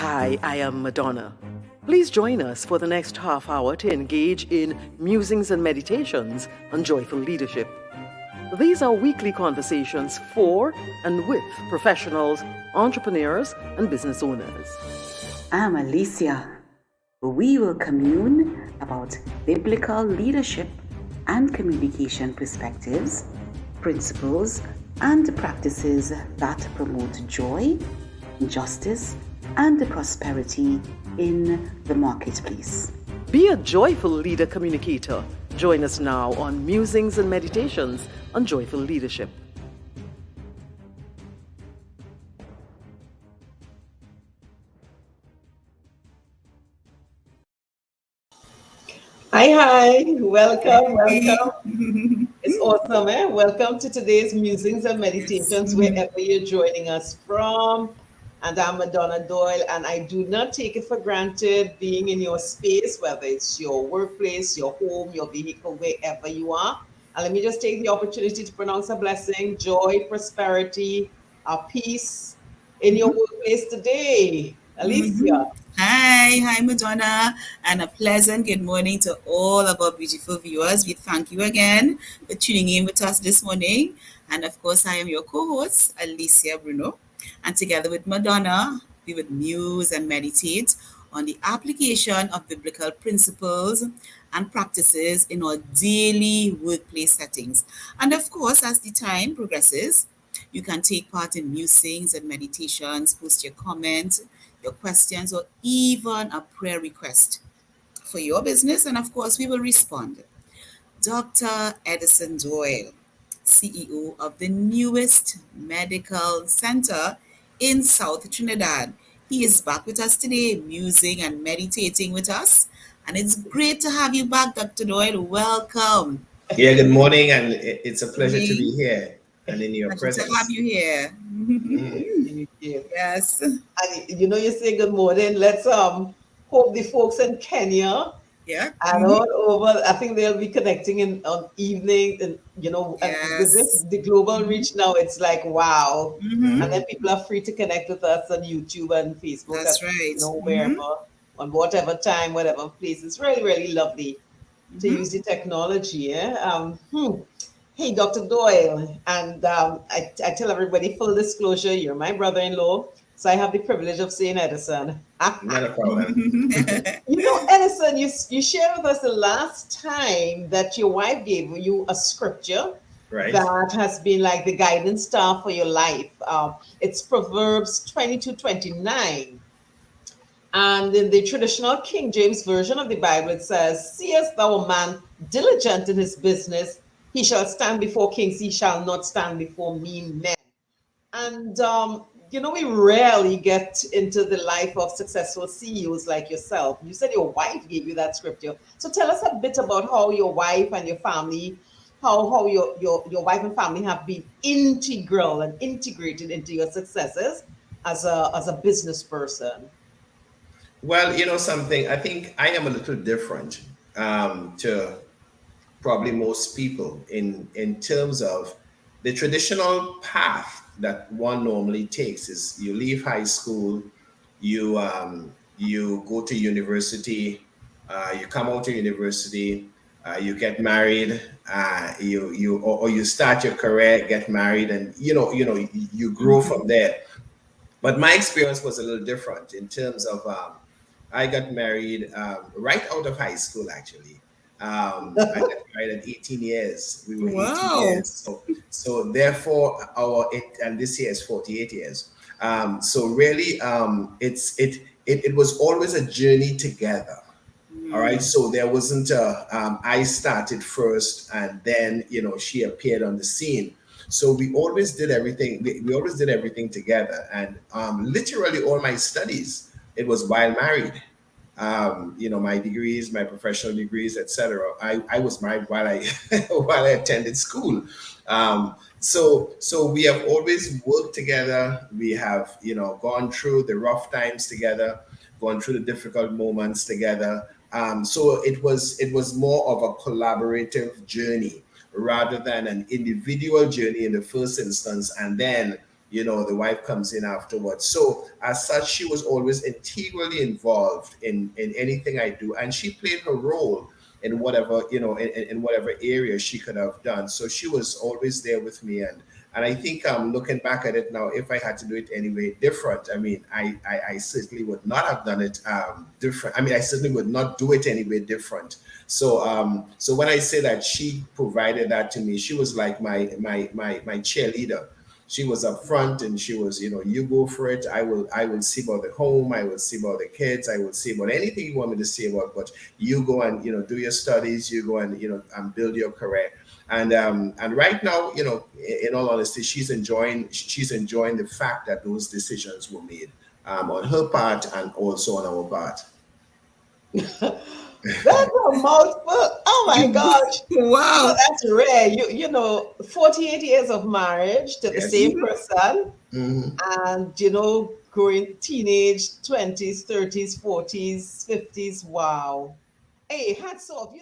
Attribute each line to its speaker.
Speaker 1: Hi, I am Madonna. Please join us for the next half hour to engage in musings and meditations on joyful leadership. These are weekly conversations for and with professionals, entrepreneurs, and business owners.
Speaker 2: I'm Alicia. We will commune about biblical leadership and communication perspectives, principles, and practices that promote joy, justice, and prosperity in the marketplace.
Speaker 1: Be a joyful leader communicator. Join us now on Musings and Meditations on Joyful Leadership.
Speaker 3: Hi, welcome. It's awesome, eh? Welcome to today's Musings and Meditations, wherever you're joining us from. And I'm Madonna Doyle, and I do not take it for granted being in your space, whether it's your workplace, your home, your vehicle, wherever you are. And let me just take the opportunity to pronounce a blessing, joy, prosperity, peace in your workplace today. Alicia.
Speaker 4: Hi, Madonna, and a pleasant good morning to all of our beautiful viewers. We thank you again for tuning in with us this morning. And of course, I am your co-host, Alicia Bruno. And together with Madonna, we would muse and meditate on the application of biblical principles and practices in our daily workplace settings. And of course, as the time progresses, you can take part in musings and meditations, post your comments, your questions, or even a prayer request for your business. And of course, we will respond. Dr. Eddison Doyle, CEO of the newest medical center in South Trinidad. He is back with us today, musing and meditating with us. And it's great to have you back, Dr. Doyle. Welcome.
Speaker 5: Yeah, good morning, and it's a pleasure to be here and in your
Speaker 4: Pleasure
Speaker 5: presence.
Speaker 4: to have you here.
Speaker 3: Thank you.
Speaker 4: Yes.
Speaker 3: And you say good morning. Let's hope the folks in Kenya
Speaker 4: Yeah.
Speaker 3: and all over. I think they'll be connecting on evening, and and with
Speaker 4: Yes.
Speaker 3: the global reach now, it's like wow.
Speaker 4: Mhm.
Speaker 3: And then people are free to connect with us on YouTube and Facebook.
Speaker 4: That's
Speaker 3: and,
Speaker 4: right.
Speaker 3: wherever, on whatever time, whatever place. It's really, really lovely to use the technology. Hey, Dr. Doyle, and I tell everybody, full disclosure, you're my brother-in-law, so I have the privilege of saying Edison.
Speaker 5: Not a problem.
Speaker 3: Edison, you shared with us the last time that your wife gave you a scripture
Speaker 5: Right.
Speaker 3: that has been like the guidance star for your life. It's Proverbs 22:29. And in the traditional King James Version of the Bible, it says, "Seest thou a man diligent in his business, he shall stand before kings, he shall not stand before mean men." And, we rarely get into the life of successful CEOs like yourself. You said your wife gave you that scripture. So tell us a bit about how your wife and your family, how your wife and family have been integral and integrated into your successes as a business person.
Speaker 5: Well, something, I think I am a little different to probably most people in terms of the traditional path that one normally takes is you leave high school, you go to university, you come out of university, you get married, or you start your career, get married, and you grow from there. But my experience was a little different in terms of I got married right out of high school, actually. I got married at 18 years. We were 18
Speaker 4: Wow.
Speaker 5: years. So therefore, and this year is 48 years. So really, it was always a journey together. All right. So there wasn't I started first and then, she appeared on the scene. So we always did everything. We always did everything together. And literally all my studies, it was while married. My degrees, my professional degrees, etc. I was married while I while I attended school. So we have always worked together. We have gone through the rough times together, gone through the difficult moments together. So it was more of a collaborative journey rather than an individual journey in the first instance, and then the wife comes in afterwards. So as such, she was always integrally involved in anything I do, and she played her role in whatever, in whatever area she could have done. So she was always there with me. And I think, looking back at it now, if I had to do it anyway different, I mean, I certainly would not have done it different. I mean, I certainly would not do it anyway different. So when I say that she provided that to me, she was like my cheerleader. She was up front, and she was, you go for it. I will see about the home. I will see about the kids. I will see about anything you want me to see about. But you go and do your studies. You go and and build your career. And right now, in all honesty, she's enjoying the fact that those decisions were made on her part and also on our part.
Speaker 3: That's a mouthful. Oh my gosh.
Speaker 4: Wow.
Speaker 3: That's rare. 48 years of marriage to the
Speaker 5: Yes.
Speaker 3: same person,
Speaker 5: Mhm.
Speaker 3: and growing teenage 20s, 30s, 40s, 50s. Wow. Hey, hats off.